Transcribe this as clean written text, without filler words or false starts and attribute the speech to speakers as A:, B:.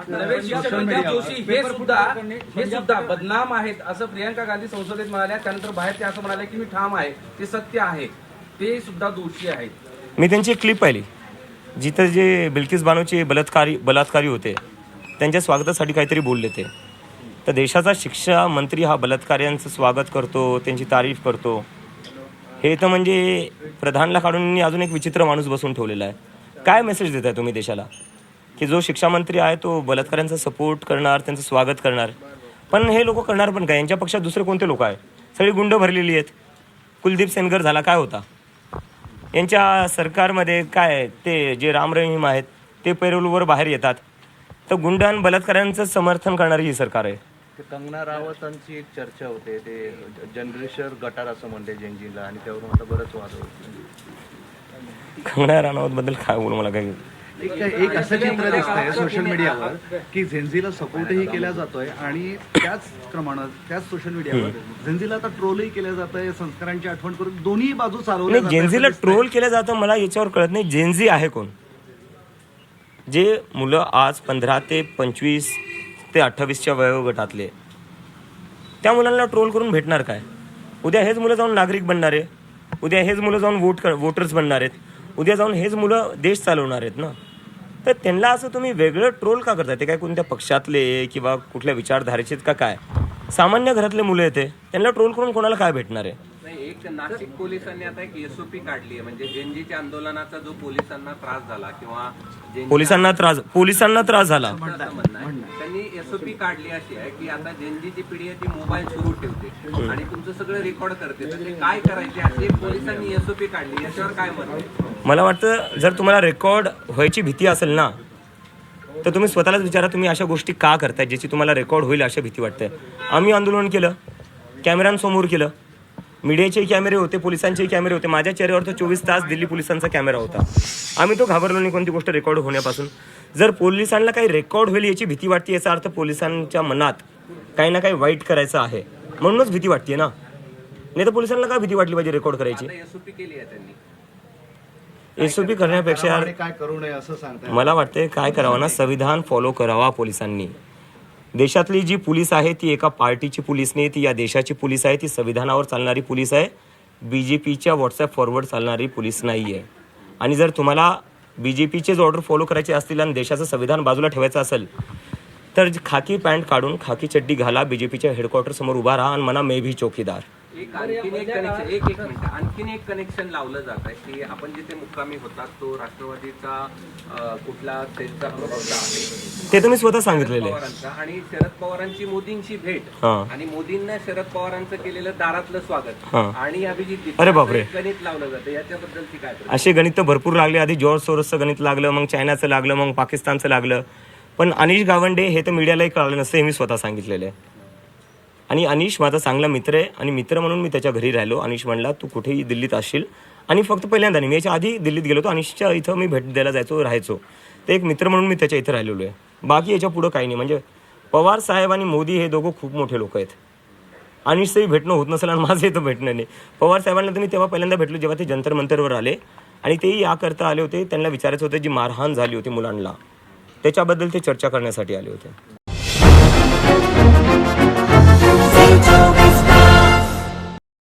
A: नवे शिक्षक विद्या जोशी हे सुद्धा बदनाम आहेत असं प्रियंका गांधी संसदेत म्हणाल्या. त्यानंतर बाहेर ते असं म्हणाले की मी ठाम आहे, ते सत्य आहे, ते सुद्धा दोषी आहेत.
B: मी त्यांची एक क्लिप पाहिली जिथं जे बिल्किस बानोचे बलात्कारी होते त्यांच्या स्वागतासाठी काहीतरी बोलले ते. तर देशाचा शिक्षा मंत्री हा बलात्काऱ्यांचं स्वागत करतो, त्यांची तारीफ करतो, हे तर म्हणजे प्रधानला काढून अजून एक विचित्र माणूस बसून ठेवलेला आहे. काय मेसेज देताय तुम्ही देशाला की जो शिक्षा मंत्री आहे तो बलात्काऱ्यांचा सपोर्ट करणार, त्यांचं स्वागत करणार? पण हे लोक करणार पण काय? यांच्या पक्षात दुसरे कोणते लोक आहेत? सगळी गुंड भरलेली आहेत. कुलदीप सेनगर झाला, काय होता यांच्या सरकारमध्ये? काय ते जे राम रहीम आहेत ते पेरोलवर बाहेर येतात. तर गुंड आणि बलात्काऱ्यांचं समर्थन करणारी ही सरकार आहे.
C: कंगना रावतांची एक चर्चा होते, ते जनरेशन गटार असं म्हणते जेनजीला, आणि त्यावरून आता बरंच वाद होते.
B: कंगना राणावतबद्दल काय बोलू, मला काही
D: एक असं चित्र दिसतंय सोशल मीडियावर की झेंझीला सपोर्टही केला जातोय आणि त्याच सोशल मीडियावर झेंझीला आता ट्रोलही केलं जातंय, संस्कारांची आठवण करून दोन्ही बाजू चालवल्या जातात.
B: जेनझीला ट्रोल केलं जातं, मला याच्यावर कळत नाही जेनझी आहे कोण? जे मुलं आज 15 ते 25 ते 28च्या वयोगटातले, त्या मुलांना ट्रोल करून भेटणार काय? उद्या हेच मुलं जाऊन नागरिक बनणार आहे, उद्या हेच मुलं जाऊन वोटर्स बनणार आहेत, उद्या जाऊन हेच मुलं देश चालवणार आहेत ना. तर त्यांना असं तुम्ही वेगळं ट्रोल का करताय? ते काय कोणत्या पक्षातले किंवा कुठल्या विचारधारेचे का काय? सामान्य घरातले मुलं येते, त्यांना ट्रोल करून कोणाला काय भेटणार आहे?
E: एक नाशिक पोलिसांनी आता एक एसओपी काढली आहे, म्हणजे जेनजीच्या आंदोलनाचा जो पोलिसांना त्रास झाला किंवा
B: पोलिसांना त्रास झाला,
E: त्यांनी एसओपी काढली अशी आहे की आता जेनजीची पिढी आहे ती मोबाईल सुरू ठेवते आणि तुमचं सगळं रेकॉर्ड करते, तर ते काय करायचे अशी पोलिसांनी एसओपी काढली. याच्यावर काय म्हणते?
B: मला वाटतं जर तुम्हाला रेकॉर्ड व्हायची भीती असेल ना, तर तुम्ही स्वतःलाच विचारा तुम्ही अशा गोष्टी का करताय ज्याची तुम्हाला रेकॉर्ड होईल अशा भीती वाटते. आम्ही आंदोलन केलं, कॅमेऱ्यांसमोर केलं, मीडियाचे कॅमेरे होते, पोलिसांचे कॅमेरे होते, माझ्या चेहऱ्यावर तर 24 तास दिल्ली पोलिसांचा कॅमेरा होता. आम्ही तो घाबरलो नाही कोणती गोष्ट रेकॉर्ड होण्यापासून. जर पोलिसांना काही रेकॉर्ड होईल याची भीती वाटते, याचा अर्थ पोलिसांच्या मनात काही ना काही वाईट करायचं आहे म्हणूनच भीती वाटते ना. नाही तर पोलिसांना काय भीती वाटली पाहिजे रेकॉर्ड करायची?
E: एसओपी केली आहे त्यांनी.
B: एसओपी करण्यापेक्षा
D: काय करू नये असं सांगताय?
B: मला वाटते काय करावं ना, संविधान फॉलो करावा पोलिसांनी. देशातली जी पोलीस आहे ती एका पार्टीची पोलीस नाही, ती या देशाची पोलीस आहे, ती संविधानावर चालणारी पोलीस आहे, BJPच्या व्हॉट्सॲप फॉरवर्ड चालणारी पोलीस नाही आहे. आणि जर तुम्हाला BJPचेच ऑर्डर फॉलो करायचे असतील आणि देशाचं संविधान बाजूला ठेवायचं असेल तर खाकी पॅन्ट काढून खाकी चड्डी घाला, BJPच्या हेडक्वार्टर समोर उभा राहा आणि म्हणा मे भी चौकीदार.
E: आणखीन एक कनेक्शन लावलं जात आहे की आपण जिथे मुक्कामी होतात तो राष्ट्रवादीचा कुठला सेलचा प्रभावला आहे,
B: ते तुम्ही स्वतः सांगितलेलं आहे.
E: आणि शरद पवारांची मोदींची भेट आणि मोदींना शरद पवारांचं केलेलं दारातलं स्वागत आणि अभिजित,
B: अरे बापरे,
E: गणित लावलं जातं. याच्याबद्दलची काय?
B: असे गणित तर भरपूर लागले. आधी जॉर्ज सोरोसचं गणित लागलं, मग चायनाचं लागलं, मग पाकिस्तानचं लागलं. पण अनिश गावंडे हे तर मीडियालाही कळलं नसतं, हे मी स्वतः सांगितलेलं आहे. आणि अनिश माझा चांगला मित्र आहे आणि मित्र म्हणून मी त्याच्या घरी राहिलो. अनिश म्हणला तू कुठेही दिल्लीत असशील, आणि फक्त पहिल्यांदा नाही, मी याच्या आधी दिल्लीत गेलो होतो, अनिशच्या इथं मी भेट द्यायला जायचो, राहायचो. तर एक मित्र म्हणून मी त्याच्या इथं राहिलेलो आहे. बाकी याच्या पुढं काही नाही. म्हणजे पवार साहेब आणि मोदी हे दोघं खूप मोठे लोक आहेत. अनिशचंही भेटणं होत नसेल आणि माझं इथं भेटणं नाही. पवार साहेबांना तर मी तेव्हा पहिल्यांदा भेटलो जेव्हा ते जंतर मंतरवर आले, आणि तेही याकरता आले होते, त्यांना विचारायचं होतं जी मारहाण झाली होती मुलांना त्याच्याबद्दल ते चर्चा करण्यासाठी आले होते.